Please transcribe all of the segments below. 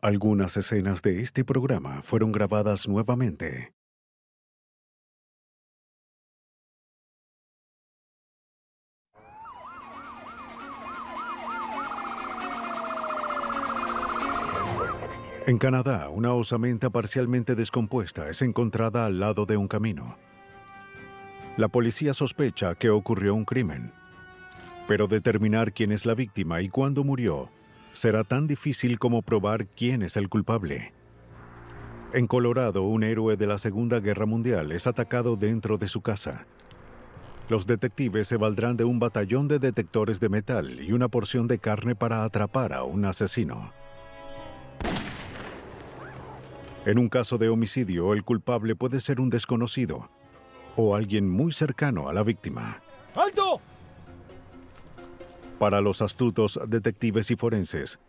Algunas escenas de este programa fueron grabadas nuevamente. En Canadá, una osamenta parcialmente descompuesta es encontrada al lado de un camino. La policía sospecha que ocurrió un crimen, pero determinar quién es la víctima y cuándo murió será tan difícil como probar quién es el culpable. En Colorado, un héroe de la Segunda Guerra Mundial es atacado dentro de su casa. Los detectives se valdrán de un batallón de detectores de metal y una porción de carne para atrapar a un asesino. En un caso de homicidio, el culpable puede ser un desconocido o alguien muy cercano a la víctima. ¡Alto! Para los astutos detectives y forenses,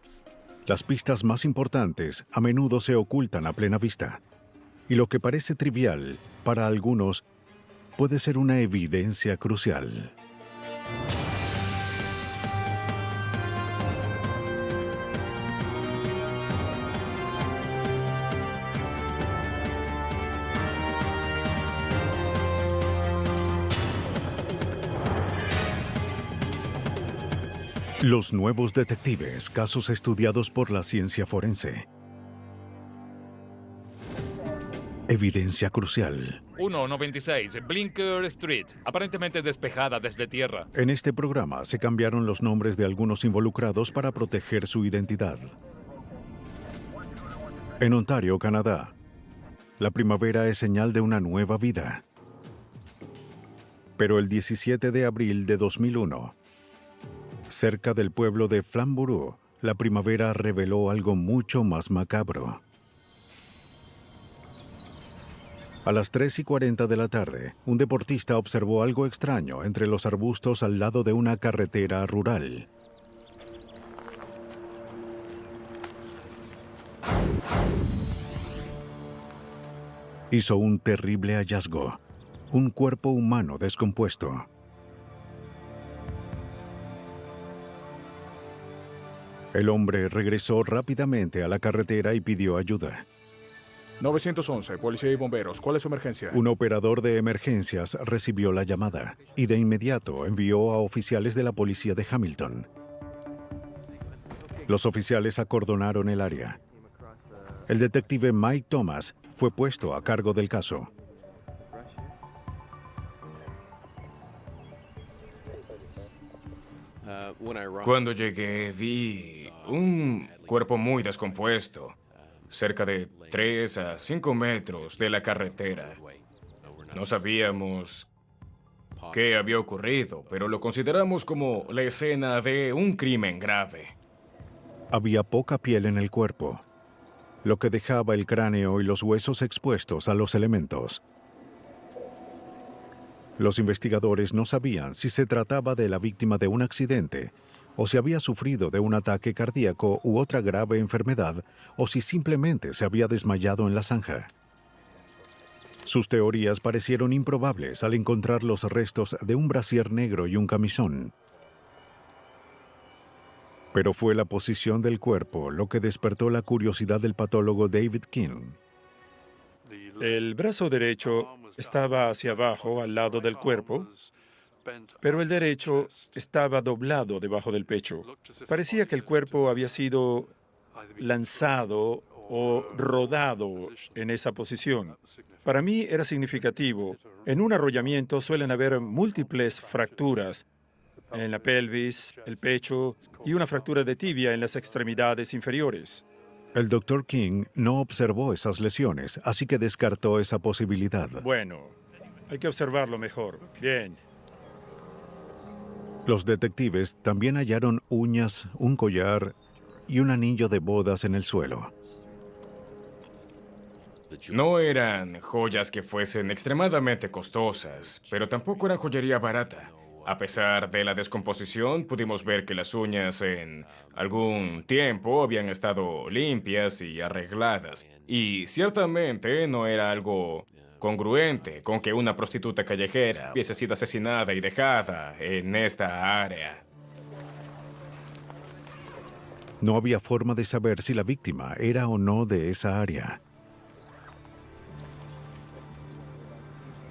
las pistas más importantes a menudo se ocultan a plena vista, y lo que parece trivial para algunos puede ser una evidencia crucial. Los nuevos detectives, casos estudiados por la ciencia forense. Evidencia crucial. 196 Blinker Street, aparentemente despejada desde tierra. En este programa se cambiaron los nombres de algunos involucrados para proteger su identidad. En Ontario, Canadá, la primavera es señal de una nueva vida. Pero el 17 de abril de 2001, cerca del pueblo de Flamborough, la primavera reveló algo mucho más macabro. A las 3:40 de la tarde, un deportista observó algo extraño entre los arbustos al lado de una carretera rural. Hizo un terrible hallazgo: un cuerpo humano descompuesto. El hombre regresó rápidamente a la carretera y pidió ayuda. 911, policía y bomberos. ¿Cuál es su emergencia? Un operador de emergencias recibió la llamada y de inmediato envió a oficiales de la policía de Hamilton. Los oficiales acordonaron el área. El detective Mike Thomas fue puesto a cargo del caso. Cuando llegué, vi un cuerpo muy descompuesto, cerca de 3 a 5 metros de la carretera. No sabíamos qué había ocurrido, pero lo consideramos como la escena de un crimen grave. Había poca piel en el cuerpo, lo que dejaba el cráneo y los huesos expuestos a los elementos. Los investigadores no sabían si se trataba de la víctima de un accidente, o si había sufrido de un ataque cardíaco u otra grave enfermedad, o si simplemente se había desmayado en la zanja. Sus teorías parecieron improbables al encontrar los restos de un brasier negro y un camisón. Pero fue la posición del cuerpo lo que despertó la curiosidad del patólogo David King. El brazo derecho estaba hacia abajo al lado del cuerpo, pero el derecho estaba doblado debajo del pecho. Parecía que el cuerpo había sido lanzado o rodado en esa posición. Para mí era significativo. En un arrollamiento suelen haber múltiples fracturas en la pelvis, el pecho y una fractura de tibia en las extremidades inferiores. El Dr. King no observó esas lesiones, así que descartó esa posibilidad. Bueno, hay que observarlo mejor. Bien. Los detectives también hallaron uñas, un collar y un anillo de bodas en el suelo. No eran joyas que fuesen extremadamente costosas, pero tampoco eran joyería barata. A pesar de la descomposición, pudimos ver que las uñas en algún tiempo habían estado limpias y arregladas. Y ciertamente no era algo congruente con que una prostituta callejera hubiese sido asesinada y dejada en esta área. No había forma de saber si la víctima era o no de esa área.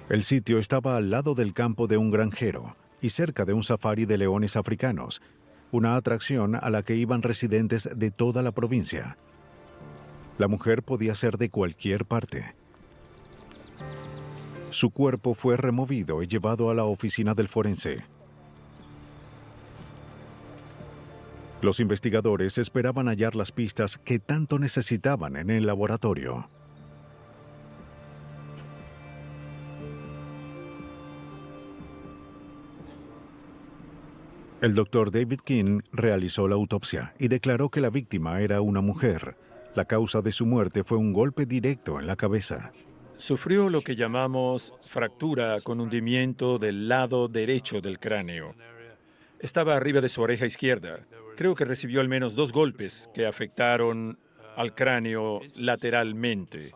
El sitio estaba al lado del campo de un granjero y cerca de un safari de leones africanos, una atracción a la que iban residentes de toda la provincia. La mujer podía ser de cualquier parte. Su cuerpo fue removido y llevado a la oficina del forense. Los investigadores esperaban hallar las pistas que tanto necesitaban en el laboratorio. El doctor David King realizó la autopsia y declaró que la víctima era una mujer. La causa de su muerte fue un golpe directo en la cabeza. Sufrió lo que llamamos fractura con hundimiento del lado derecho del cráneo. Estaba arriba de su oreja izquierda. Creo que recibió al menos 2 golpes que afectaron al cráneo lateralmente.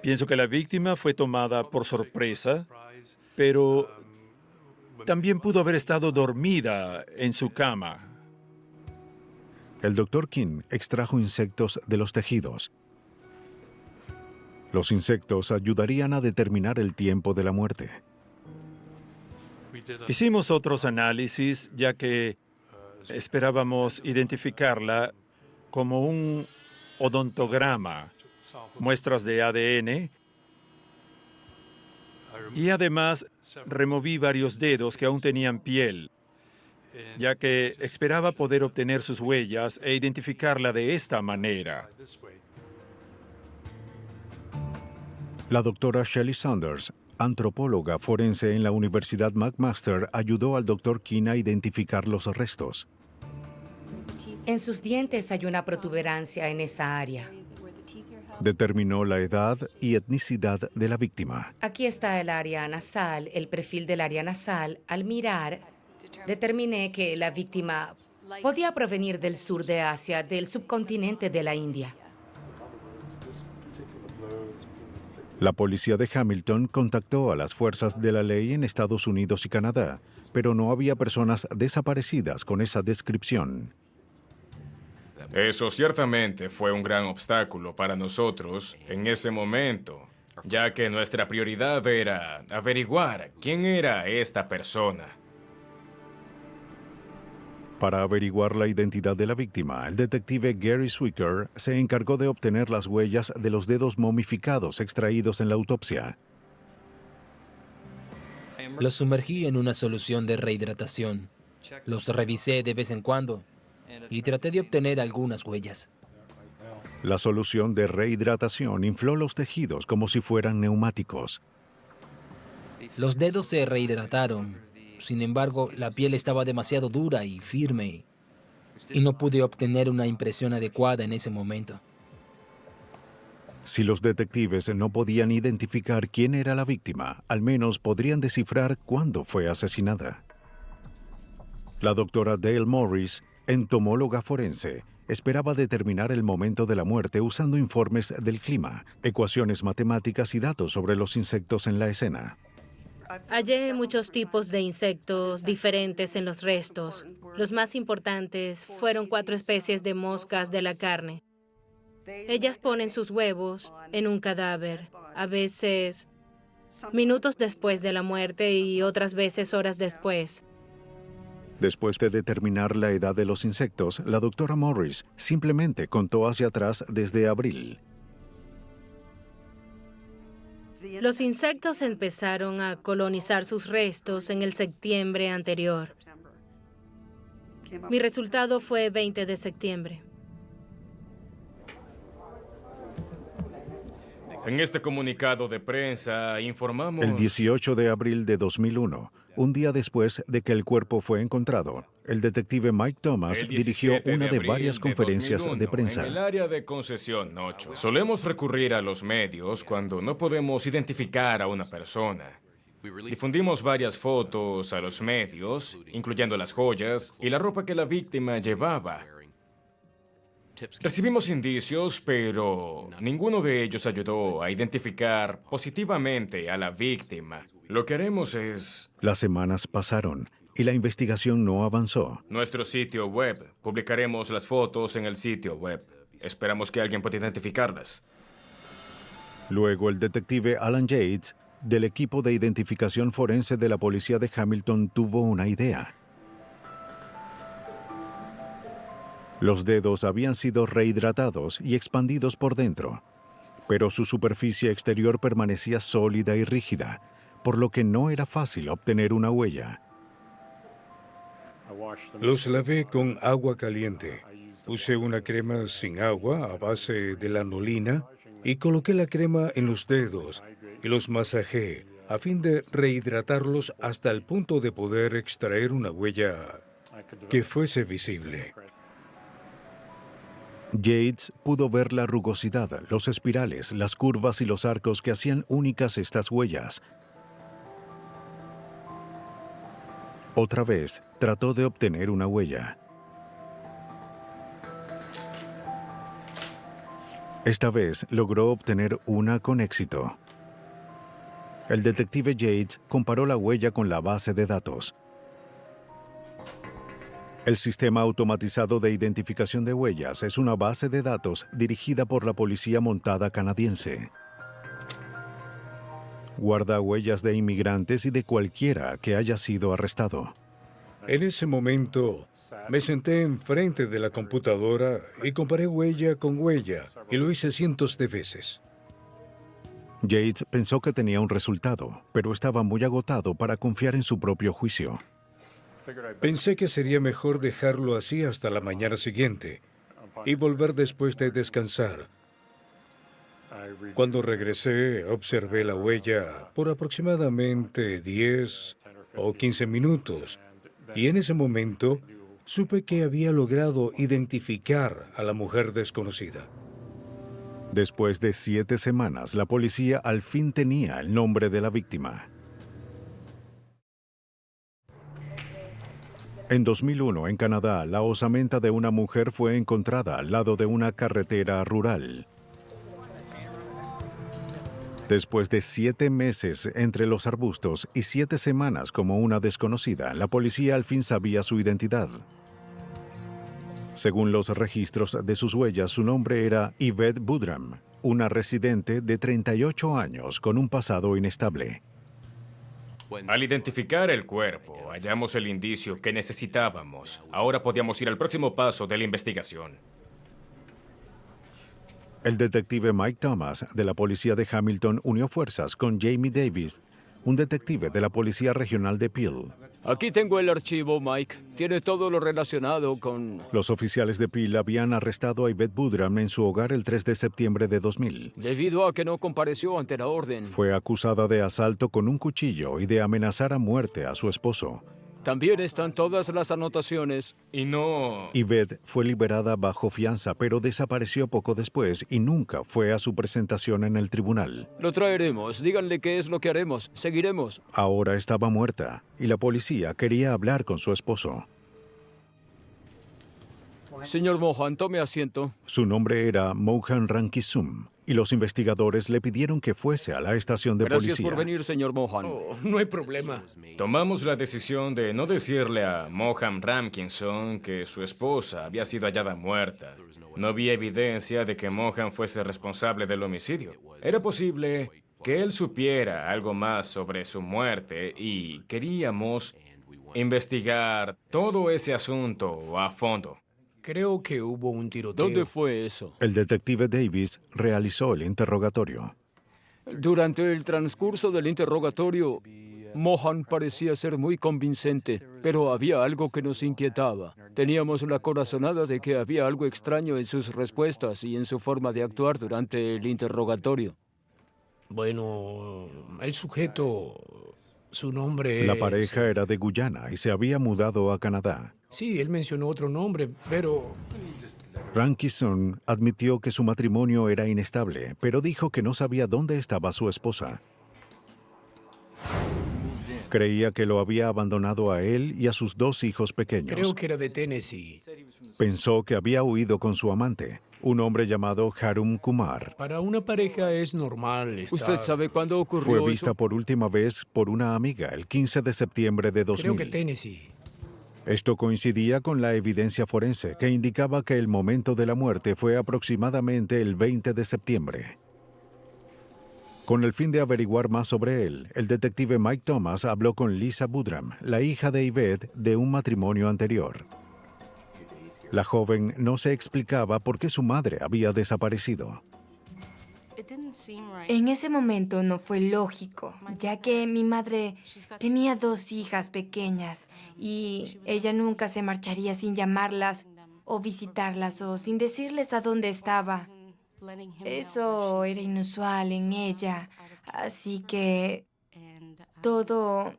Pienso que la víctima fue tomada por sorpresa, pero también pudo haber estado dormida en su cama. El doctor King extrajo insectos de los tejidos. Los insectos ayudarían a determinar el tiempo de la muerte. Hicimos otros análisis, ya que esperábamos identificarla como un odontograma, muestras de ADN, y además removí varios dedos que aún tenían piel, ya que esperaba poder obtener sus huellas e identificarla de esta manera. La doctora Shelley Saunders, antropóloga forense en la Universidad McMaster, ayudó al doctor King a identificar los restos. En sus dientes hay una protuberancia en esa área. Determinó la edad y etnicidad de la víctima. Aquí está el área nasal, el perfil del área nasal. Al mirar, determiné que la víctima podía provenir del sur de Asia, del subcontinente de la India. La policía de Hamilton contactó a las fuerzas de la ley en Estados Unidos y Canadá, pero no había personas desaparecidas con esa descripción. Eso ciertamente fue un gran obstáculo para nosotros en ese momento, ya que nuestra prioridad era averiguar quién era esta persona. Para averiguar la identidad de la víctima, el detective Gary Swicker se encargó de obtener las huellas de los dedos momificados extraídos en la autopsia. Los sumergí en una solución de rehidratación. Los revisé de vez en cuando y traté de obtener algunas huellas. La solución de rehidratación infló los tejidos como si fueran neumáticos. Los dedos se rehidrataron. Sin embargo, la piel estaba demasiado dura y firme y no pude obtener una impresión adecuada en ese momento. Si los detectives no podían identificar quién era la víctima, al menos podrían descifrar cuándo fue asesinada. La doctora Dale Morris, entomóloga forense, esperaba determinar el momento de la muerte usando informes del clima, ecuaciones matemáticas y datos sobre los insectos en la escena. Hallé muchos tipos de insectos diferentes en los restos. Los más importantes fueron 4 especies de moscas de la carne. Ellas ponen sus huevos en un cadáver, a veces minutos después de la muerte y otras veces horas después. Después de determinar la edad de los insectos, la doctora Morris simplemente contó hacia atrás desde abril. Los insectos empezaron a colonizar sus restos en el septiembre anterior. Mi resultado fue 20 de septiembre. En este comunicado de prensa informamos... El 18 de abril de 2001, un día después de que el cuerpo fue encontrado, el detective Mike Thomas El dirigió 17 una de abril varias conferencias 2001, de prensa. En el área de concesión 8, solemos recurrir a los medios cuando no podemos identificar a una persona. Difundimos varias fotos a los medios, incluyendo las joyas y la ropa que la víctima llevaba. Recibimos indicios, pero ninguno de ellos ayudó a identificar positivamente a la víctima. Lo que haremos es... Las semanas pasaron y la investigación no avanzó. Nuestro sitio web. Publicaremos las fotos en el sitio web. Esperamos que alguien pueda identificarlas. Luego el detective Alan Yates, del equipo de identificación forense de la policía de Hamilton, tuvo una idea. Los dedos habían sido rehidratados y expandidos por dentro, pero su superficie exterior permanecía sólida y rígida, por lo que no era fácil obtener una huella. Los lavé con agua caliente. Usé una crema sin agua a base de lanolina y coloqué la crema en los dedos y los masajé a fin de rehidratarlos hasta el punto de poder extraer una huella que fuese visible. Yates pudo ver la rugosidad, los espirales, las curvas y los arcos que hacían únicas estas huellas. Otra vez, trató de obtener una huella. Esta vez logró obtener una con éxito. El detective Yates comparó la huella con la base de datos. El sistema automatizado de identificación de huellas es una base de datos dirigida por la Policía Montada canadiense. Guarda huellas de inmigrantes y de cualquiera que haya sido arrestado. En ese momento, me senté enfrente de la computadora y comparé huella con huella, y lo hice cientos de veces. Yates pensó que tenía un resultado, pero estaba muy agotado para confiar en su propio juicio. Pensé que sería mejor dejarlo así hasta la mañana siguiente y volver después de descansar. Cuando regresé, observé la huella por aproximadamente 10 o 15 minutos y en ese momento supe que había logrado identificar a la mujer desconocida. Después de 7 semanas, la policía al fin tenía el nombre de la víctima. En 2001, en Canadá, la osamenta de una mujer fue encontrada al lado de una carretera rural. Después de 7 meses entre los arbustos y 7 semanas como una desconocida, la policía al fin sabía su identidad. Según los registros de sus huellas, su nombre era Yvette Boodram, una residente de 38 años con un pasado inestable. Al identificar el cuerpo, hallamos el indicio que necesitábamos. Ahora podíamos ir al próximo paso de la investigación. El detective Mike Thomas, de la policía de Hamilton, unió fuerzas con Jamie Davis, un detective de la Policía Regional de Peel. Aquí tengo el archivo, Mike. Tiene todo lo relacionado con... Los oficiales de Peel habían arrestado a Yvette Boodram en su hogar el 3 de septiembre de 2000. Debido a que no compareció ante la orden. Fue acusada de asalto con un cuchillo y de amenazar a muerte a su esposo. También están todas las anotaciones. Y no... Yvette fue liberada bajo fianza, pero desapareció poco después y nunca fue a su presentación en el tribunal. Lo traeremos. Díganle qué es lo que haremos. Seguiremos. Ahora estaba muerta y la policía quería hablar con su esposo. Señor Mohan, tome asiento. Su nombre era Mohan Rankisum y los investigadores le pidieron que fuese a la estación de Gracias policía. por venir, señor Mohan. No hay problema. Tomamos la decisión de no decirle a Mohan Ramkinson que su esposa había sido hallada muerta. No había evidencia de que Mohan fuese responsable del homicidio. Era posible que él supiera algo más sobre su muerte y queríamos investigar todo ese asunto a fondo. Creo que hubo un tiroteo. ¿Dónde fue eso? El detective Davis realizó el interrogatorio. Durante el transcurso del interrogatorio, Mohan parecía ser muy convincente, pero había algo que nos inquietaba. Teníamos la corazonada de que había algo extraño en sus respuestas y en su forma de actuar durante el interrogatorio. Bueno, el sujeto, su nombre La es- pareja era de Guyana y se había mudado a Canadá. Sí, él mencionó otro nombre, pero... Rankison admitió que su matrimonio era inestable, pero dijo que no sabía dónde estaba su esposa. Creía que lo había abandonado a él y a sus 2 hijos pequeños. Creo que era de Tennessee. Pensó que había huido con su amante un hombre llamado Harum Kumar. Para una pareja es normal estar... ¿Usted sabe cuándo ocurrió Fue eso? vista por última vez por una amiga el 15 de septiembre de 2000. Creo que Tennessee. Esto coincidía con la evidencia forense que indicaba que el momento de la muerte fue aproximadamente el 20 de septiembre. Con el fin de averiguar más sobre él, el detective Mike Thomas habló con Lisa Budram, la hija de Yvette de un matrimonio anterior. La joven no se explicaba por qué su madre había desaparecido. En ese momento no fue lógico, ya que mi madre tenía 2 hijas pequeñas y ella nunca se marcharía sin llamarlas o visitarlas o sin decirles a dónde estaba. Eso era inusual en ella, así que todo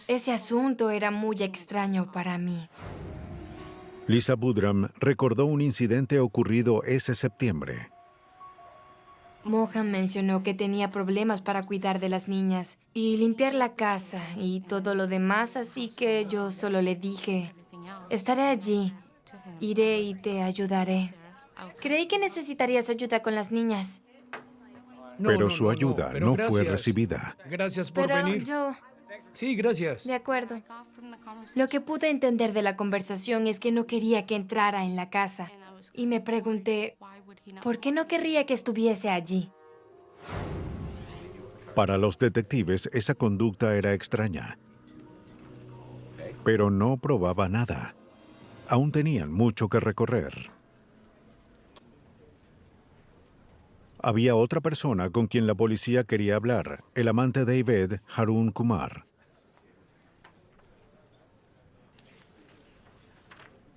ese asunto era muy extraño para mí. Lisa Budram recordó un incidente ocurrido ese septiembre. Mohan mencionó que tenía problemas para cuidar de las niñas y limpiar la casa y todo lo demás, así que yo solo le dije, estaré allí, iré y te ayudaré. Creí que necesitarías ayuda con las niñas. Pero su ayuda pero no gracias. fue recibida. Gracias por Pero venir. yo... Sí, gracias. De acuerdo. Lo que pude entender de la conversación es que no quería que entrara en la casa. Y me pregunté, ¿por qué no querría que estuviese allí? Para los detectives, esa conducta era extraña. Pero no probaba nada. Aún tenían mucho que recorrer. Había otra persona con quien la policía quería hablar, el amante de Yvette, Harum Kumar.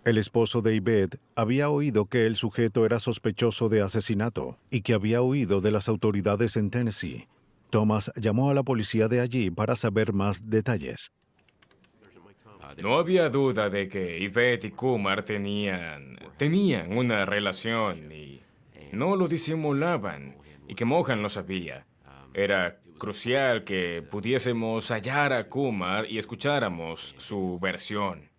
El esposo de Yvette había oído que el sujeto era sospechoso de asesinato y que había huido de las autoridades en Tennessee. Thomas llamó a la policía de allí para saber más detalles. No había duda de que Yvette y Kumar tenían una relación y no lo disimulaban, y que Mohan lo sabía. Era crucial que pudiésemos hallar a Kumar y escucháramos su versión.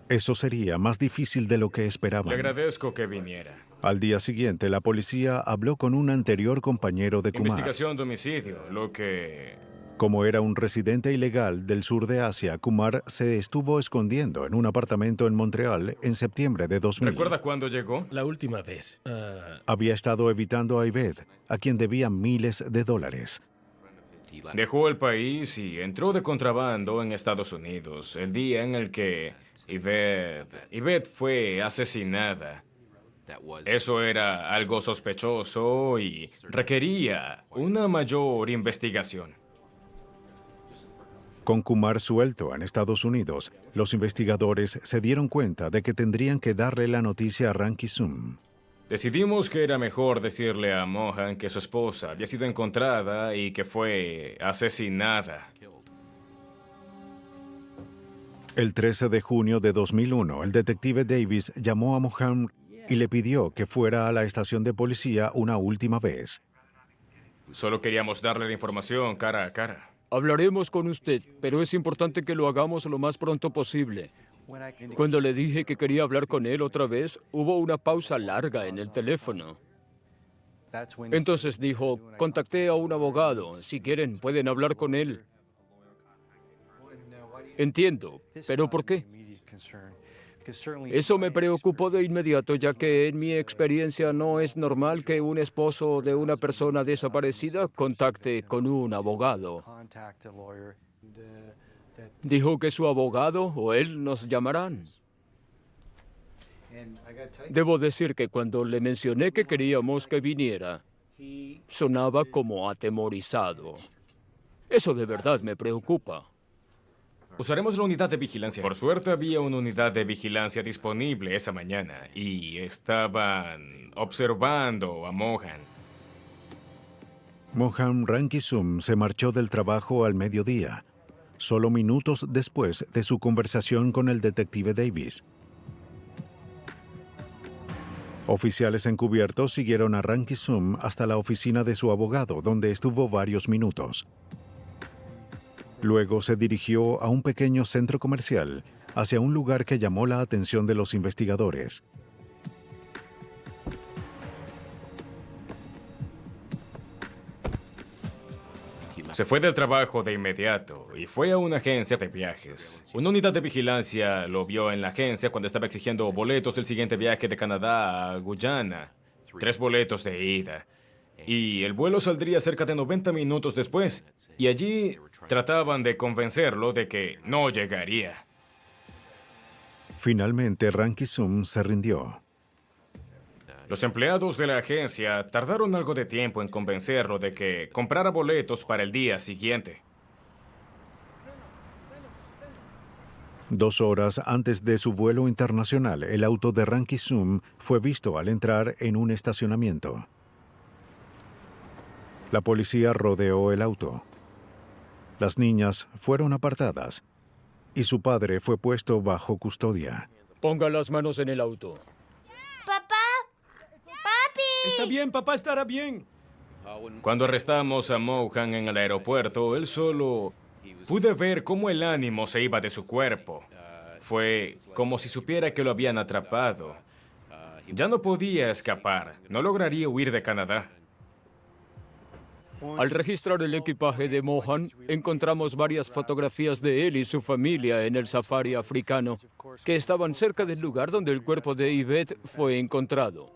Eso sería más difícil de lo que Le esperaban. agradezco que viniera. Al día siguiente, la policía habló con un anterior compañero de Kumar. Investigación de homicidio, lo que... Como era un residente ilegal del sur de Asia, Kumar se estuvo escondiendo en un apartamento en Montreal en septiembre de 2000. ¿Recuerda cuándo llegó? La última vez. Había estado evitando a Yvette, a quien debía miles de dólares. Dejó el país y entró de contrabando en Estados Unidos el día en el que Yvette fue asesinada. Eso era algo sospechoso y requería una mayor investigación. Con Kumar suelto en Estados Unidos, los investigadores se dieron cuenta de que tendrían que darle la noticia a Ranky Sum. Decidimos que era mejor decirle a Mohan que su esposa había sido encontrada y que fue asesinada. El 13 de junio de 2001, el detective Davis llamó a Mohan y le pidió que fuera a la estación de policía una última vez. Solo queríamos darle la información cara a cara. Hablaremos con usted, pero es importante que lo hagamos lo más pronto posible. Cuando le dije que quería hablar con él otra vez, hubo una pausa larga en el teléfono. Entonces dijo, contacté a un abogado. Si quieren, pueden hablar con él. Entiendo, pero ¿por qué? Eso me preocupó de inmediato, ya que en mi experiencia no es normal que un esposo de una persona desaparecida contacte con un abogado. Dijo que su abogado o él nos llamarán. Debo decir que cuando le mencioné que queríamos que viniera, sonaba como atemorizado. Eso de verdad me preocupa. Usaremos la unidad de vigilancia. Por suerte había una unidad de vigilancia disponible esa mañana y estaban observando a Mohan. Mohan Ranky-Sum se marchó del trabajo al mediodía, solo minutos después de su conversación con el detective Davis. Oficiales encubiertos siguieron a Ranky-Sum hasta la oficina de su abogado, donde estuvo varios minutos. Luego se dirigió a un pequeño centro comercial, hacia un lugar que llamó la atención de los investigadores. Se fue del trabajo de inmediato y fue a una agencia de viajes. Una unidad de vigilancia lo vio en la agencia cuando estaba exigiendo boletos del siguiente viaje de Canadá a Guyana. 3 boletos de ida. Y el vuelo saldría cerca de 90 minutos después. Y allí trataban de convencerlo de que no llegaría. Finalmente, Rankisum se rindió. Los empleados de la agencia tardaron algo de tiempo en convencerlo de que comprara boletos para el día siguiente. 2 horas antes de su vuelo internacional, el auto de Rankisum fue visto al entrar en un estacionamiento. La policía rodeó el auto. Las niñas fueron apartadas y su padre fue puesto bajo custodia. Ponga las manos en el auto. ¡Papá! ¡Papi! Está bien, papá estará bien. Cuando arrestamos a Mohan en el aeropuerto, él solo pude ver cómo el ánimo se iba de su cuerpo. Fue como si supiera que lo habían atrapado. Ya no podía escapar. No lograría huir de Canadá. Al registrar el equipaje de Mohan, encontramos varias fotografías de él y su familia en el safari africano, que estaban cerca del lugar donde el cuerpo de Yvette fue encontrado.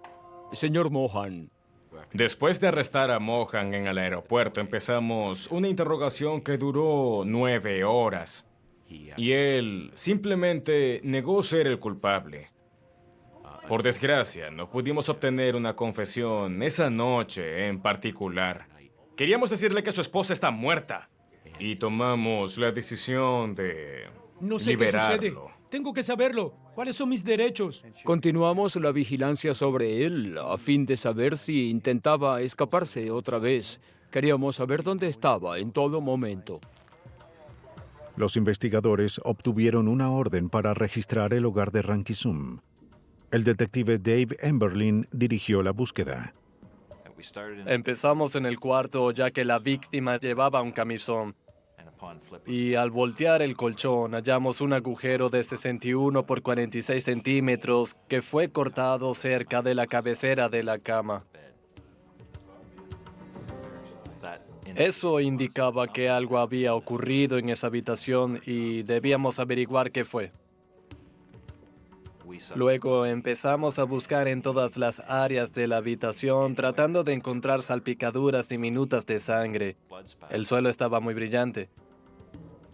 Señor Mohan. Después de arrestar a Mohan en el aeropuerto, empezamos una interrogación que duró 9 horas. Y él simplemente negó ser el culpable. Por desgracia, no pudimos obtener una confesión esa noche en particular. Queríamos decirle que su esposa está muerta. Y tomamos la decisión de No sé liberarlo. qué sucede. Tengo que saberlo. ¿Cuáles son mis derechos? Continuamos la vigilancia sobre él a fin de saber si intentaba escaparse otra vez. Queríamos saber dónde estaba en todo momento. Los investigadores obtuvieron una orden para registrar el hogar de Rankisum. El detective Dave Emberlin dirigió la búsqueda. Empezamos en el cuarto ya que la víctima llevaba un camisón. Y al voltear el colchón hallamos un agujero de 61 por 46 centímetros que fue cortado cerca de la cabecera de la cama. Eso indicaba que algo había ocurrido en esa habitación y debíamos averiguar qué fue. Luego empezamos a buscar en todas las áreas de la habitación tratando de encontrar salpicaduras diminutas de sangre. El suelo estaba muy brillante.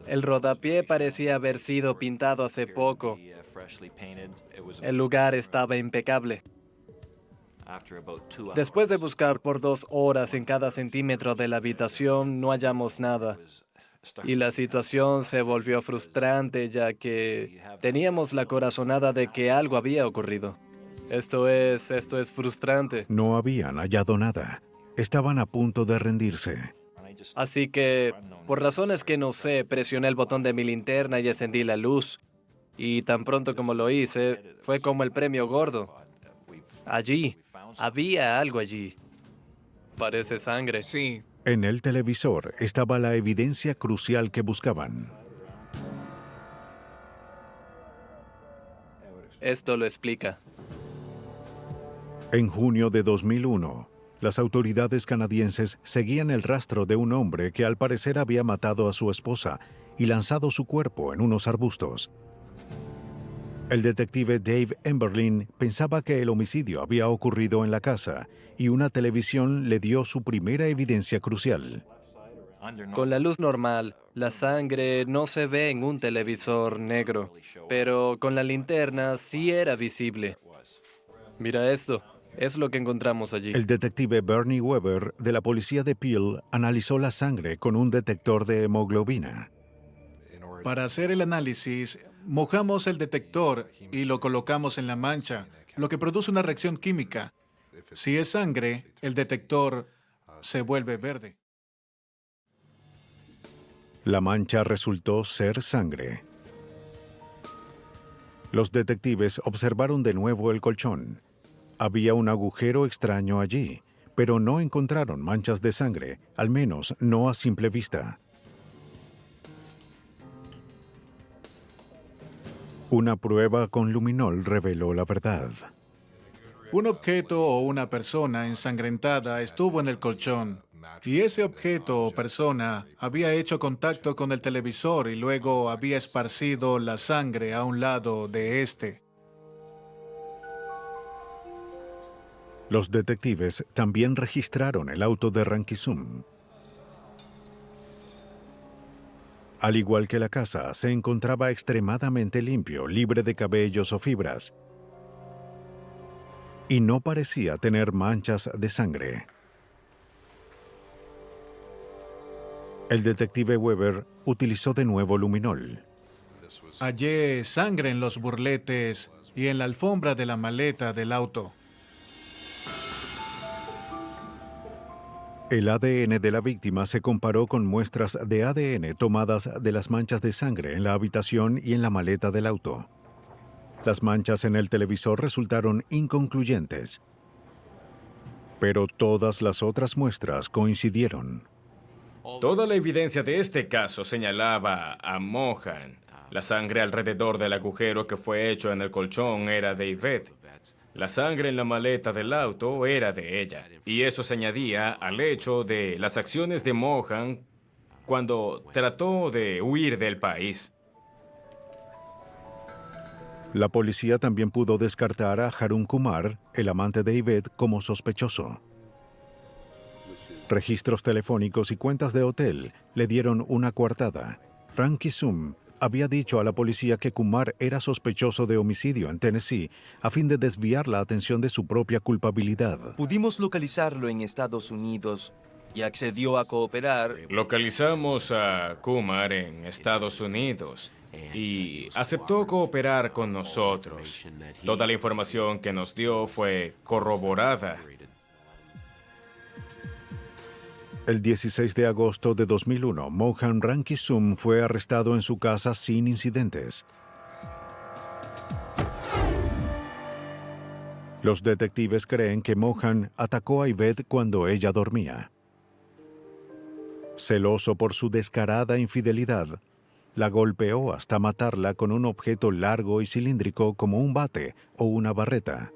El rodapié parecía haber sido pintado hace poco. El lugar estaba impecable. Después de buscar por 2 horas en cada centímetro de la habitación, no hallamos nada. Y la situación se volvió frustrante ya que teníamos la corazonada de que algo había ocurrido. Esto es frustrante. No habían hallado nada. Estaban a punto de rendirse. Así que, por razones que no sé, presioné el botón de mi linterna y encendí la luz. Y tan pronto como lo hice, fue como el premio gordo. Allí, había algo allí. Parece sangre. Sí. En el televisor estaba la evidencia crucial que buscaban. Esto lo explica. En junio de 2001, las autoridades canadienses seguían el rastro de un hombre que al parecer había matado a su esposa y lanzado su cuerpo en unos arbustos. El detective Dave Emberlin pensaba que el homicidio había ocurrido en la casa y una televisión le dio su primera evidencia crucial. Con la luz normal, la sangre no se ve en un televisor negro, pero con la linterna sí era visible. Mira esto, es lo que encontramos allí. El detective Bernie Weber de la policía de Peel analizó la sangre con un detector de hemoglobina. Para hacer el análisis, mojamos el detector y lo colocamos en la mancha, lo que produce una reacción química. Si es sangre, el detector se vuelve verde. La mancha resultó ser sangre. Los detectives observaron de nuevo el colchón. Había un agujero extraño allí, pero no encontraron manchas de sangre, al menos no a simple vista. Una prueba con luminol reveló la verdad. Un objeto o una persona ensangrentada estuvo en el colchón. Y ese objeto o persona había hecho contacto con el televisor y luego había esparcido la sangre a un lado de este. Los detectives también registraron el auto de Rankisum. Al igual que la casa, se encontraba extremadamente limpio, libre de cabellos o fibras, y no parecía tener manchas de sangre. El detective Weber utilizó de nuevo luminol. Hallé sangre en los burletes y en la alfombra de la maleta del auto. El ADN de la víctima se comparó con muestras de ADN tomadas de las manchas de sangre en la habitación y en la maleta del auto. Las manchas en el televisor resultaron inconcluyentes, pero todas las otras muestras coincidieron. Toda la evidencia de este caso señalaba a Mohan. La sangre alrededor del agujero que fue hecho en el colchón era de Yvette. La sangre en la maleta del auto era de ella. Y eso se añadía al hecho de las acciones de Mohan cuando trató de huir del país. La policía también pudo descartar a Harun Kumar, el amante de Yvette, como sospechoso. Registros telefónicos y cuentas de hotel le dieron una coartada. Rankisum había dicho a la policía que Kumar era sospechoso de homicidio en Tennessee a fin de desviar la atención de su propia culpabilidad. Pudimos localizarlo en Estados Unidos y accedió a cooperar. Localizamos a Kumar en Estados Unidos y aceptó cooperar con nosotros. Toda la información que nos dio fue corroborada. El 16 de agosto de 2001, Mohan Rankisum fue arrestado en su casa sin incidentes. Los detectives creen que Mohan atacó a Yvette cuando ella dormía. Celoso por su descarada infidelidad, la golpeó hasta matarla con un objeto largo y cilíndrico como un bate o una barreta.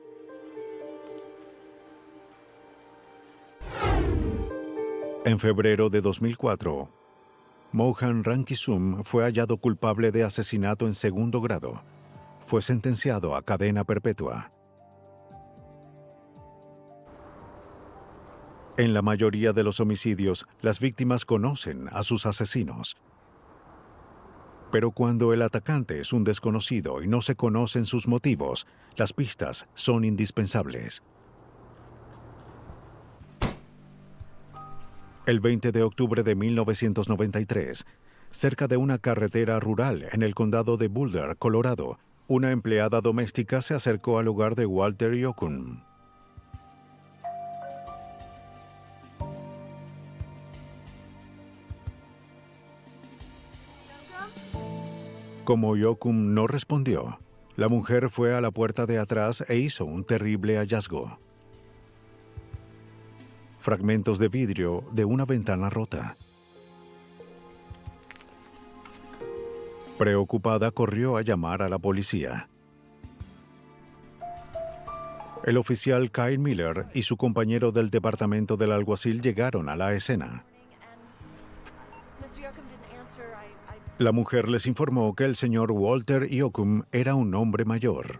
En febrero de 2004, Mohan Rankisum fue hallado culpable de asesinato en segundo grado. Fue sentenciado a cadena perpetua. En la mayoría de los homicidios, las víctimas conocen a sus asesinos. Pero cuando el atacante es un desconocido y no se conocen sus motivos, las pistas son indispensables. El 20 de octubre de 1993, cerca de una carretera rural en el condado de Boulder, Colorado, una empleada doméstica se acercó al hogar de Walter Yokun. Como Yokun no respondió, la mujer fue a la puerta de atrás e hizo un terrible hallazgo. Fragmentos de vidrio de una ventana rota. Preocupada, corrió a llamar a la policía. El oficial Kyle Miller y su compañero del departamento del alguacil llegaron a la escena. La mujer les informó que el señor Walter Yocum era un hombre mayor.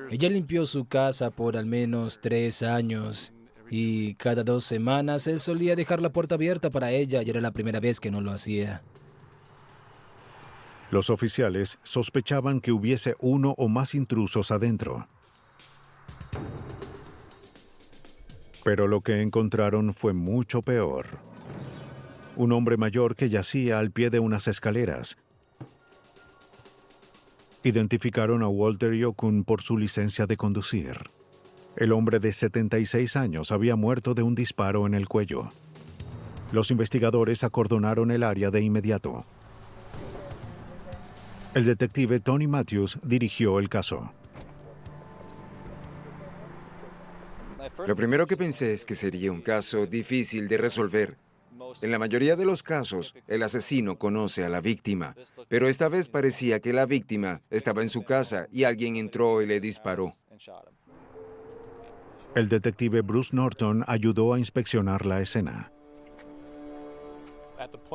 Ella limpió su casa por al menos 3 años y cada 2 semanas él solía dejar la puerta abierta para ella y era la primera vez que no lo hacía. Los oficiales sospechaban que hubiese uno o más intrusos adentro. Pero lo que encontraron fue mucho peor. Un hombre mayor que yacía al pie de unas escaleras. Identificaron a Walter Yokun por su licencia de conducir. El hombre de 76 años había muerto de un disparo en el cuello. Los investigadores acordonaron el área de inmediato. El detective Tony Matthews dirigió el caso. Lo primero que pensé es que sería un caso difícil de resolver. En la mayoría de los casos, el asesino conoce a la víctima, pero esta vez parecía que la víctima estaba en su casa y alguien entró y le disparó. El detective Bruce Norton ayudó a inspeccionar la escena.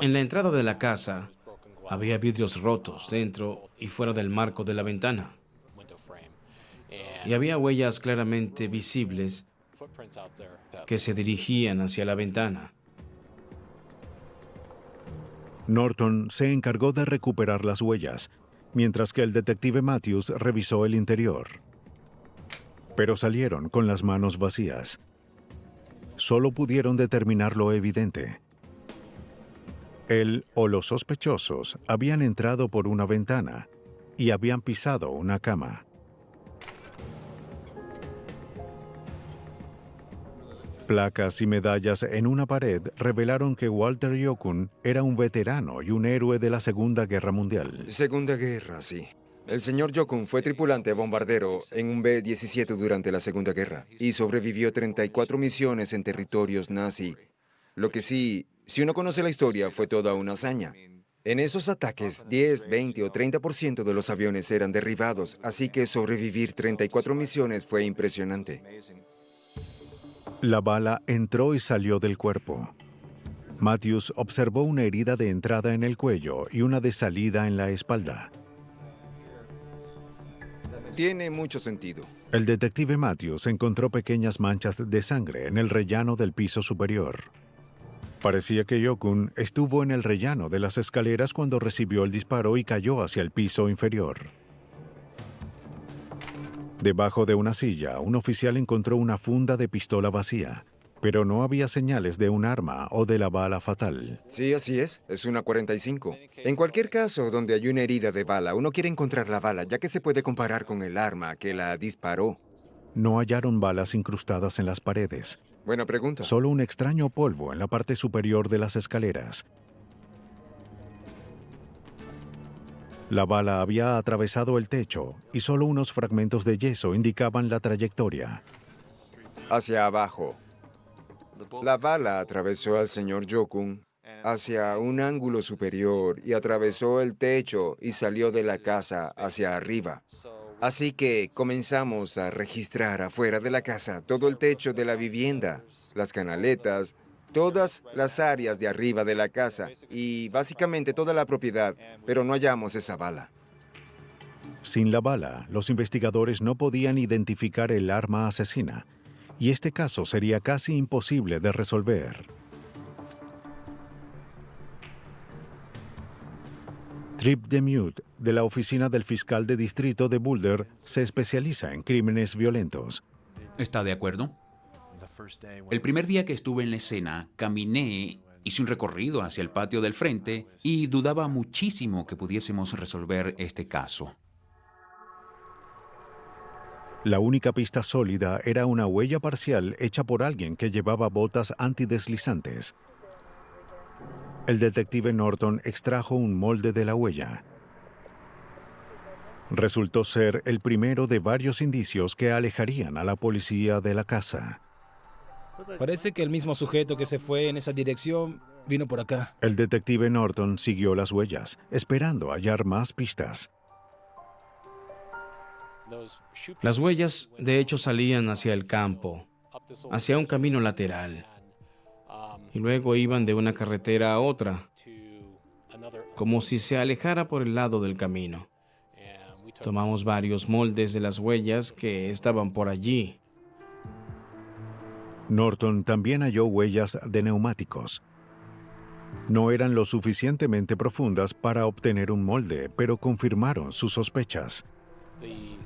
En la entrada de la casa había vidrios rotos dentro y fuera del marco de la ventana. Y había huellas claramente visibles que se dirigían hacia la ventana. Norton se encargó de recuperar las huellas, mientras que el detective Matthews revisó el interior. Pero salieron con las manos vacías. Solo pudieron determinar lo evidente. Él o los sospechosos habían entrado por una ventana y habían pisado una cama. Placas y medallas en una pared revelaron que Walter Yokun era un veterano y un héroe de la Segunda Guerra Mundial. Segunda Guerra, sí. El señor Yokun fue tripulante bombardero en un B-17 durante la Segunda Guerra y sobrevivió 34 misiones en territorios nazi. Lo que sí, si uno conoce la historia, fue toda una hazaña. En esos ataques, 10, 20 o 30% de los aviones eran derribados, así que sobrevivir 34 misiones fue impresionante. La bala entró y salió del cuerpo. Matthews observó una herida de entrada en el cuello y una de salida en la espalda. Tiene mucho sentido. El detective Matthews encontró pequeñas manchas de sangre en el rellano del piso superior. Parecía que Yokun estuvo en el rellano de las escaleras cuando recibió el disparo y cayó hacia el piso inferior. Debajo de una silla, un oficial encontró una funda de pistola vacía, pero no había señales de un arma o de la bala fatal. Sí, así es una 45. En cualquier caso donde hay una herida de bala, uno quiere encontrar la bala, ya que se puede comparar con el arma que la disparó. No hallaron balas incrustadas en las paredes. Buena pregunta. Solo un extraño polvo en la parte superior de las escaleras. La bala había atravesado el techo y solo unos fragmentos de yeso indicaban la trayectoria. Hacia abajo. La bala atravesó al señor Yokun hacia un ángulo superior y atravesó el techo y salió de la casa hacia arriba. Así que comenzamos a registrar afuera de la casa todo el techo de la vivienda, las canaletas, todas las áreas de arriba de la casa y básicamente toda la propiedad, pero no hallamos esa bala. Sin la bala, los investigadores no podían identificar el arma asesina, y este caso sería casi imposible de resolver. Trip Demuth, de la oficina del fiscal de distrito de Boulder, se especializa en crímenes violentos. ¿Está de acuerdo? El primer día que estuve en la escena, caminé, hice un recorrido hacia el patio del frente y dudaba muchísimo que pudiésemos resolver este caso. La única pista sólida era una huella parcial hecha por alguien que llevaba botas antideslizantes. El detective Norton extrajo un molde de la huella. Resultó ser el primero de varios indicios que alejarían a la policía de la casa. Parece que el mismo sujeto que se fue en esa dirección vino por acá. El detective Norton siguió las huellas, esperando hallar más pistas. Las huellas, de hecho, salían hacia el campo, hacia un camino lateral, y luego iban de una carretera a otra, como si se alejara por el lado del camino. Tomamos varios moldes de las huellas que estaban por allí. Norton también halló huellas de neumáticos. No eran lo suficientemente profundas para obtener un molde, pero confirmaron sus sospechas.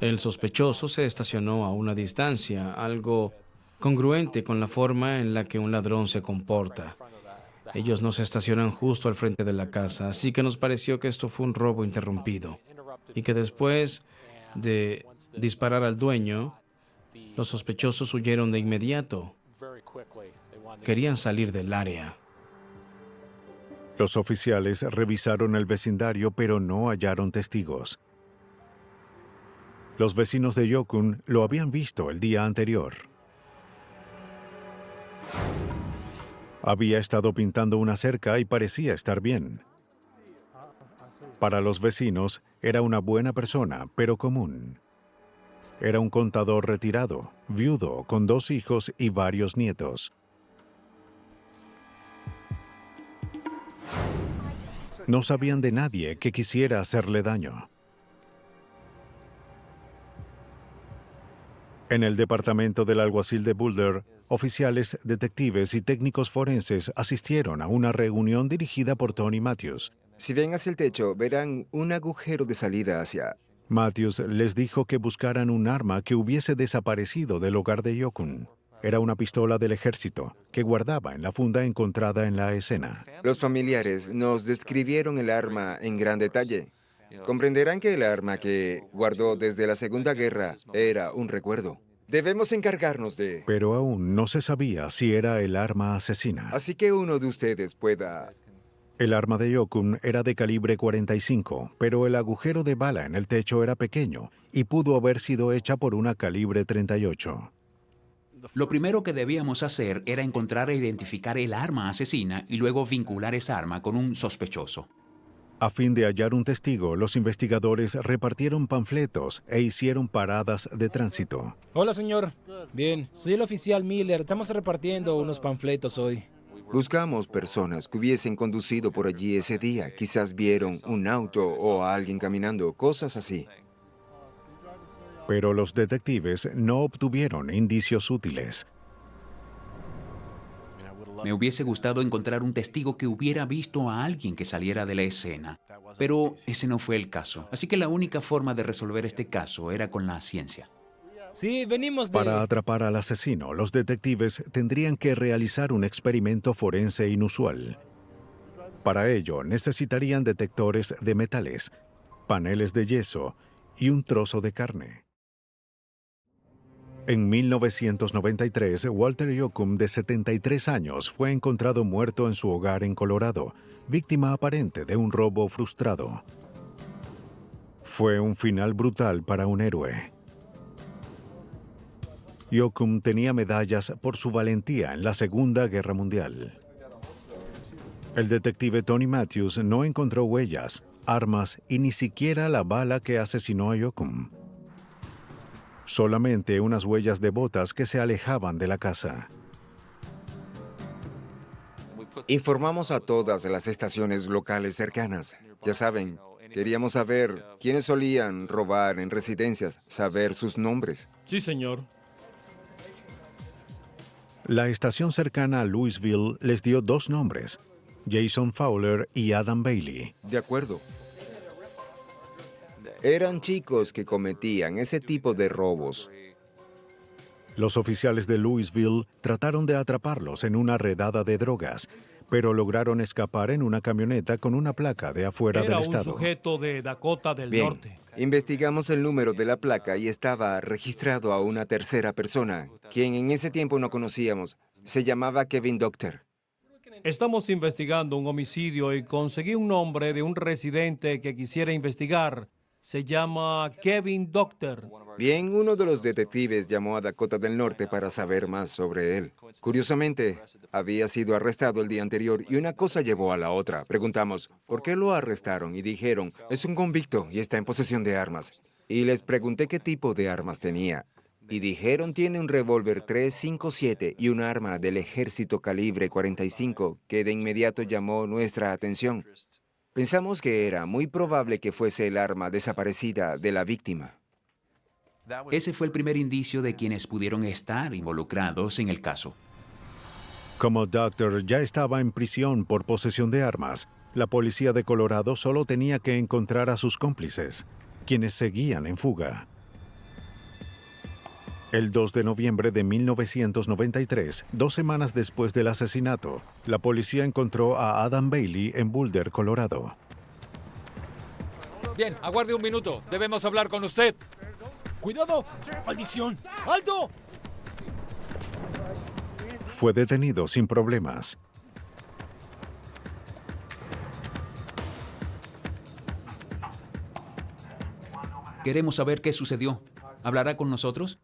El sospechoso se estacionó a una distancia, algo congruente con la forma en la que un ladrón se comporta. Ellos no se estacionan justo al frente de la casa, así que nos pareció que esto fue un robo interrumpido y que después de disparar al dueño, los sospechosos huyeron de inmediato. Querían salir del área. Los oficiales revisaron el vecindario, pero no hallaron testigos. Los vecinos de Yokun lo habían visto el día anterior. Había estado pintando una cerca y parecía estar bien. Para los vecinos, era una buena persona, pero común. Era un contador retirado, viudo, con 2 hijos y varios nietos. No sabían de nadie que quisiera hacerle daño. En el departamento del alguacil de Boulder, oficiales, detectives y técnicos forenses asistieron a una reunión dirigida por Tony Matthews. Si ven hacia el techo, verán un agujero de salida hacia... Matthews les dijo que buscaran un arma que hubiese desaparecido del hogar de Yokun. Era una pistola del ejército que guardaba en la funda encontrada en la escena. Los familiares nos describieron el arma en gran detalle. Comprenderán que el arma que guardó desde la Segunda Guerra era un recuerdo. Debemos encargarnos de... Pero aún no se sabía si era el arma asesina. Así que uno de ustedes pueda... El arma de Yokun era de calibre 45, pero el agujero de bala en el techo era pequeño y pudo haber sido hecha por una calibre 38. Lo primero que debíamos hacer era encontrar e identificar el arma asesina y luego vincular esa arma con un sospechoso. A fin de hallar un testigo, los investigadores repartieron panfletos e hicieron paradas de tránsito. Hola, señor. Bien, soy el oficial Miller. Estamos repartiendo unos panfletos hoy. Buscamos personas que hubiesen conducido por allí ese día. Quizás vieron un auto o a alguien caminando, cosas así. Pero los detectives no obtuvieron indicios útiles. Me hubiese gustado encontrar un testigo que hubiera visto a alguien que saliera de la escena, pero ese no fue el caso. Así que la única forma de resolver este caso era con la ciencia. Sí, venimos de... Para atrapar al asesino, los detectives tendrían que realizar un experimento forense inusual. Para ello, necesitarían detectores de metales, paneles de yeso y un trozo de carne. En 1993, Walter Yocum, de 73 años, fue encontrado muerto en su hogar en Colorado, víctima aparente de un robo frustrado. Fue un final brutal para un héroe. Yocum tenía medallas por su valentía en la Segunda Guerra Mundial. El detective Tony Matthews no encontró huellas, armas y ni siquiera la bala que asesinó a Yocum. Solamente unas huellas de botas que se alejaban de la casa. Informamos a todas las estaciones locales cercanas. Ya saben, queríamos saber quiénes solían robar en residencias, saber sus nombres. Sí, señor. La estación cercana a Louisville les dio 2 nombres, Jason Fowler y Adam Bailey. De acuerdo. Eran chicos que cometían ese tipo de robos. Los oficiales de Louisville trataron de atraparlos en una redada de drogas, pero lograron escapar en una camioneta con una placa de afuera del estado. Era un sujeto de Dakota del Bien, Norte. Investigamos el número de la placa y estaba registrado a una tercera persona, quien en ese tiempo no conocíamos. Se llamaba Kevin Doctor. Estamos investigando un homicidio y conseguí un nombre de un residente que quisiera investigar. Se llama Kevin Doctor. Bien, uno de los detectives llamó a Dakota del Norte para saber más sobre él. Curiosamente, había sido arrestado el día anterior y una cosa llevó a la otra. Preguntamos, ¿por qué lo arrestaron? Y dijeron, es un convicto y está en posesión de armas. Y les pregunté qué tipo de armas tenía. Y dijeron, tiene un revólver 357 y un arma del ejército calibre 45, que de inmediato llamó nuestra atención. Pensamos que era muy probable que fuese el arma desaparecida de la víctima. Ese fue el primer indicio de quienes pudieron estar involucrados en el caso. Como Doctor ya estaba en prisión por posesión de armas, la policía de Colorado solo tenía que encontrar a sus cómplices, quienes seguían en fuga. El 2 de noviembre de 1993, 2 semanas después del asesinato, la policía encontró a Adam Bailey en Boulder, Colorado. Bien, aguarde un minuto. Debemos hablar con usted. ¡Cuidado! ¡Maldición! ¡Alto! Fue detenido sin problemas. Queremos saber qué sucedió. ¿Hablará con nosotros?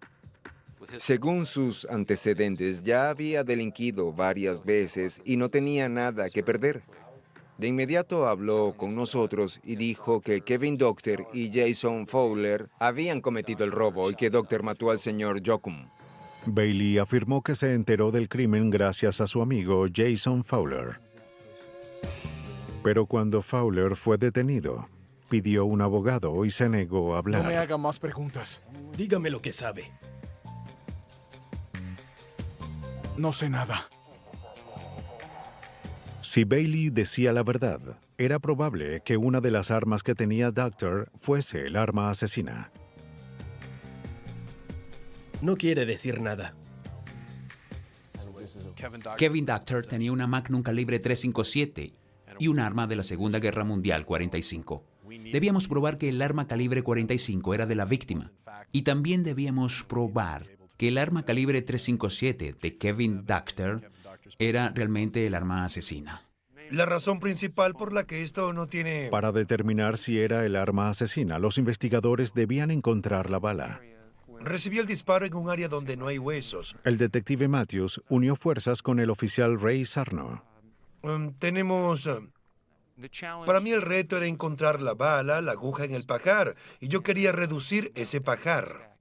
Según sus antecedentes, ya había delinquido varias veces y no tenía nada que perder. De inmediato habló con nosotros y dijo que Kevin Docter y Jason Fowler habían cometido el robo y que Docter mató al señor Jocum. Bailey afirmó que se enteró del crimen gracias a su amigo Jason Fowler. Pero cuando Fowler fue detenido, pidió un abogado y se negó a hablar. No me haga más preguntas. Dígame lo que sabe. No sé nada. Si Bailey decía la verdad, era probable que una de las armas que tenía Docter fuese el arma asesina. No quiere decir nada. Kevin Docter tenía una Magnum calibre .357 y un arma de la Segunda Guerra Mundial 45. Debíamos probar que el arma calibre 45 era de la víctima. Y también debíamos probar que el arma calibre .357 de Kevin Docter era realmente el arma asesina. La razón principal por la que esto no tiene... Para determinar si era el arma asesina, los investigadores debían encontrar la bala. Recibió el disparo en un área donde no hay huesos. El detective Matthews unió fuerzas con el oficial Ray Sarno. Para mí el reto era encontrar la bala, la aguja en el pajar, y yo quería reducir ese pajar.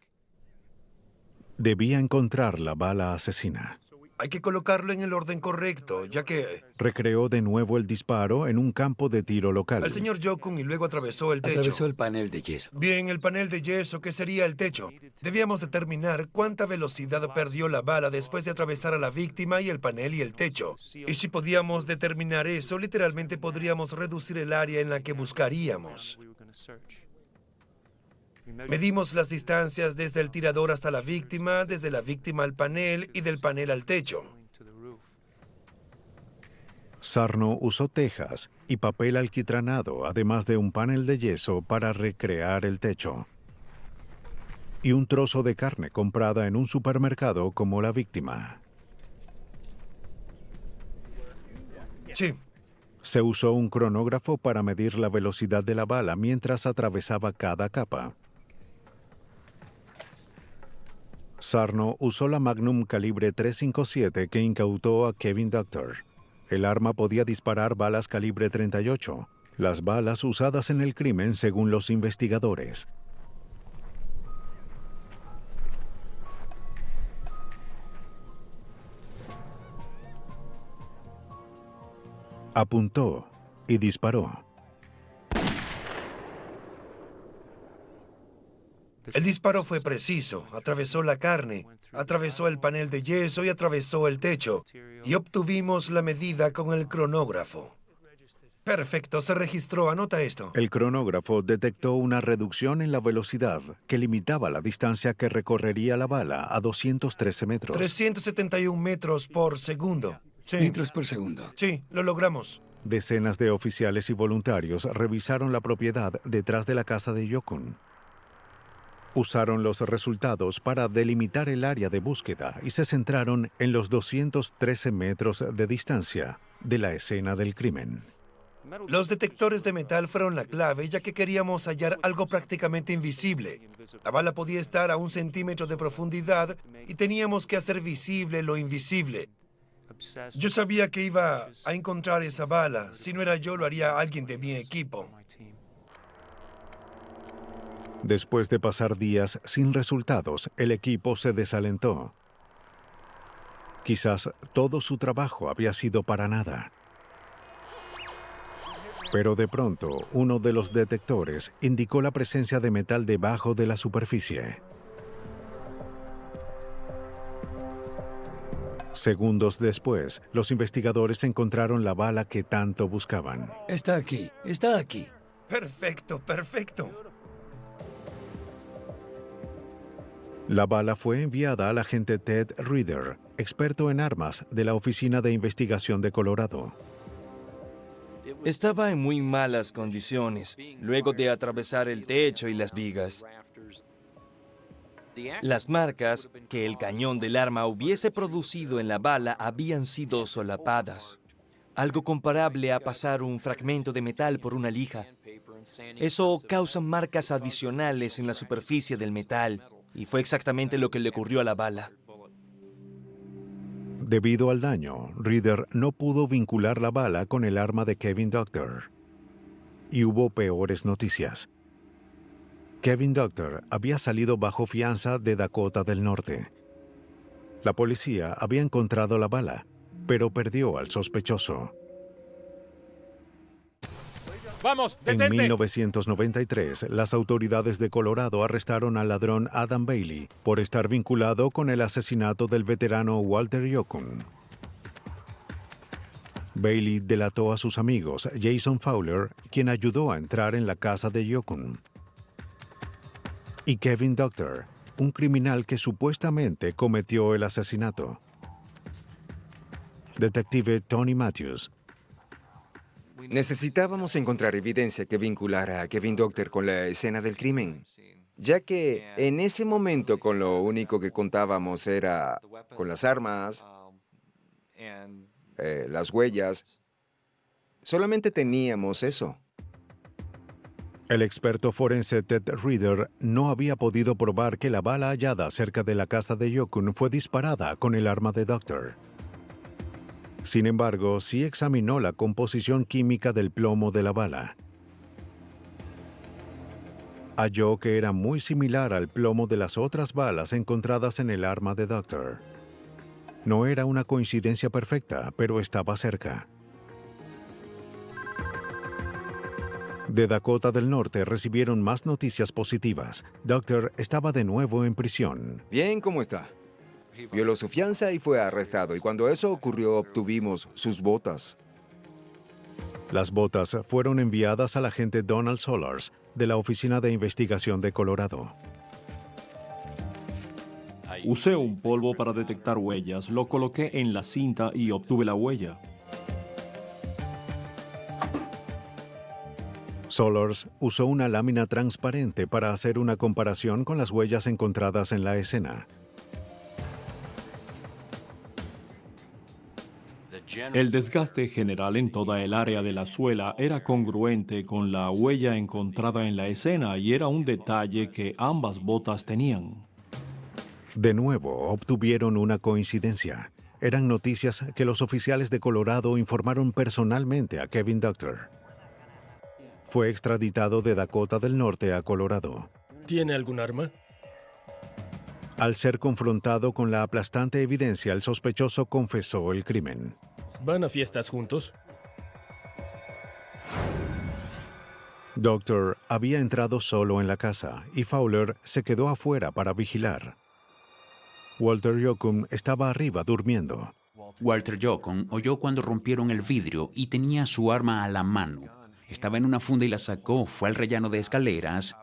Debía encontrar la bala asesina. Hay que colocarlo en el orden correcto, ya que... Recreó de nuevo el disparo en un campo de tiro local. Al señor Jokun y luego atravesó el techo. Atravesó el panel de yeso. Bien, el panel de yeso, ¿qué sería el techo? Debíamos determinar cuánta velocidad perdió la bala después de atravesar a la víctima y el panel y el techo. Y si podíamos determinar eso, literalmente podríamos reducir el área en la que buscaríamos. Medimos las distancias desde el tirador hasta la víctima, desde la víctima al panel y del panel al techo. Sarno usó tejas y papel alquitranado, además de un panel de yeso para recrear el techo. Y un trozo de carne comprada en un supermercado como la víctima. Sí. Se usó un cronógrafo para medir la velocidad de la bala mientras atravesaba cada capa. Sarno usó la Magnum calibre .357 que incautó a Kevin Docter. El arma podía disparar balas calibre .38, las balas usadas en el crimen según los investigadores. Apuntó y disparó. El disparo fue preciso, atravesó la carne, atravesó el panel de yeso y atravesó el techo. Y obtuvimos la medida con el cronógrafo. Perfecto, se registró, anota esto. El cronógrafo detectó una reducción en la velocidad que limitaba la distancia que recorrería la bala a 213 metros. 371 metros por segundo. Sí. Metros por segundo. Sí, lo logramos. Decenas de oficiales y voluntarios revisaron la propiedad detrás de la casa de Jokun. Usaron los resultados para delimitar el área de búsqueda y se centraron en los 213 metros de distancia de la escena del crimen. Los detectores de metal fueron la clave, ya que queríamos hallar algo prácticamente invisible. La bala podía estar a 1 centímetro de profundidad y teníamos que hacer visible lo invisible. Yo sabía que iba a encontrar esa bala. Si no era yo, lo haría alguien de mi equipo. Después de pasar días sin resultados, el equipo se desalentó. Quizás todo su trabajo había sido para nada. Pero de pronto, uno de los detectores indicó la presencia de metal debajo de la superficie. Segundos después, los investigadores encontraron la bala que tanto buscaban. Está aquí, está aquí. Perfecto, perfecto. La bala fue enviada al agente Ted Reader, experto en armas de la Oficina de Investigación de Colorado. Estaba en muy malas condiciones, luego de atravesar el techo y las vigas. Las marcas que el cañón del arma hubiese producido en la bala habían sido solapadas. Algo comparable a pasar un fragmento de metal por una lija. Eso causa marcas adicionales en la superficie del metal, y fue exactamente lo que le ocurrió a la bala. Debido al daño, Reader no pudo vincular la bala con el arma de Kevin Doctor. Y hubo peores noticias. Kevin Doctor había salido bajo fianza de Dakota del Norte. La policía había encontrado la bala, pero perdió al sospechoso. ¡Vamos, En detente! 1993, las autoridades de Colorado arrestaron al ladrón Adam Bailey por estar vinculado con el asesinato del veterano Walter Yokun. Bailey delató a sus amigos Jason Fowler, quien ayudó a entrar en la casa de Yokun, y Kevin Doctor, un criminal que supuestamente cometió el asesinato. Detective Tony Matthews. Necesitábamos encontrar evidencia que vinculara a Kevin Doctor con la escena del crimen, ya que en ese momento con lo único que contábamos era con las armas, las huellas. Solamente teníamos eso. El experto forense Ted Reader no había podido probar que la bala hallada cerca de la casa de Yokun fue disparada con el arma de Doctor. Sin embargo, sí examinó la composición química del plomo de la bala. Halló que era muy similar al plomo de las otras balas encontradas en el arma de Doctor. No era una coincidencia perfecta, pero estaba cerca. De Dakota del Norte recibieron más noticias positivas. Doctor estaba de nuevo en prisión. Bien, ¿cómo está? Violó su fianza y fue arrestado, y cuando eso ocurrió obtuvimos sus botas. Las botas fueron enviadas al agente Donald Solars de la Oficina de Investigación de Colorado. Usé un polvo para detectar huellas, lo coloqué en la cinta y obtuve la huella. Solars usó una lámina transparente para hacer una comparación con las huellas encontradas en la escena. El desgaste general en toda el área de la suela era congruente con la huella encontrada en la escena y era un detalle que ambas botas tenían. De nuevo, obtuvieron una coincidencia. Eran noticias que los oficiales de Colorado informaron personalmente a Kevin Doctor. Fue extraditado de Dakota del Norte a Colorado. ¿Tiene algún arma? Al ser confrontado con la aplastante evidencia, el sospechoso confesó el crimen. ¿Van a fiestas juntos? Doctor había entrado solo en la casa y Fowler se quedó afuera para vigilar. Walter Yokun estaba arriba durmiendo. Walter Yokun oyó cuando rompieron el vidrio y tenía su arma a la mano. Estaba en una funda y la sacó, fue al rellano de escaleras.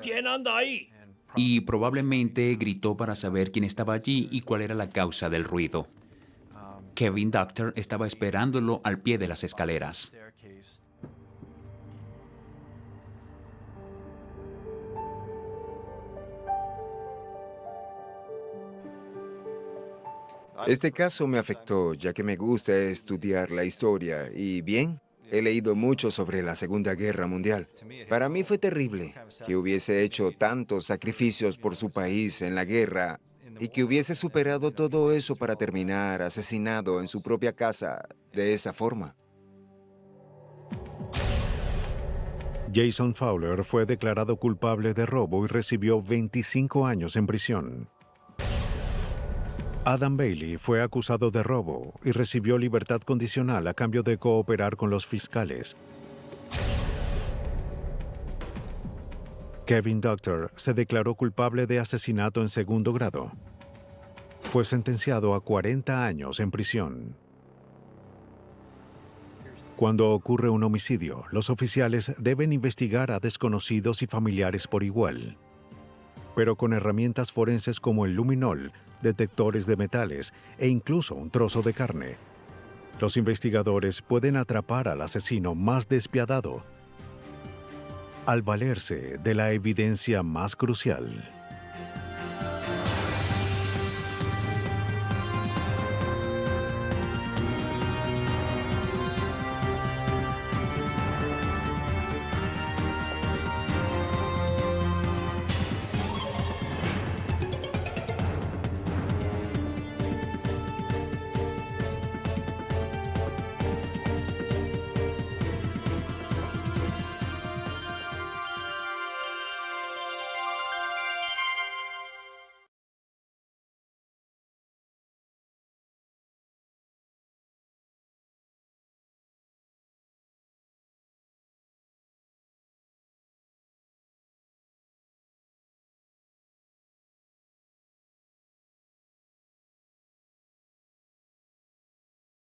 ¿Quién anda ahí? Y probablemente gritó para saber quién estaba allí y cuál era la causa del ruido. Kevin Doctor estaba esperándolo al pie de las escaleras. Este caso me afectó, ya que me gusta estudiar la historia y, bien, he leído mucho sobre la Segunda Guerra Mundial. Para mí fue terrible que hubiese hecho tantos sacrificios por su país en la guerra y que hubiese superado todo eso para terminar asesinado en su propia casa de esa forma. Jason Fowler fue declarado culpable de robo y recibió 25 años en prisión. Adam Bailey fue acusado de robo y recibió libertad condicional a cambio de cooperar con los fiscales. Kevin Doctor se declaró culpable de asesinato en segundo grado. Fue sentenciado a 40 años en prisión. Cuando ocurre un homicidio, los oficiales deben investigar a desconocidos y familiares por igual. Pero con herramientas forenses como el luminol, detectores de metales e incluso un trozo de carne, los investigadores pueden atrapar al asesino más despiadado al valerse de la evidencia más crucial.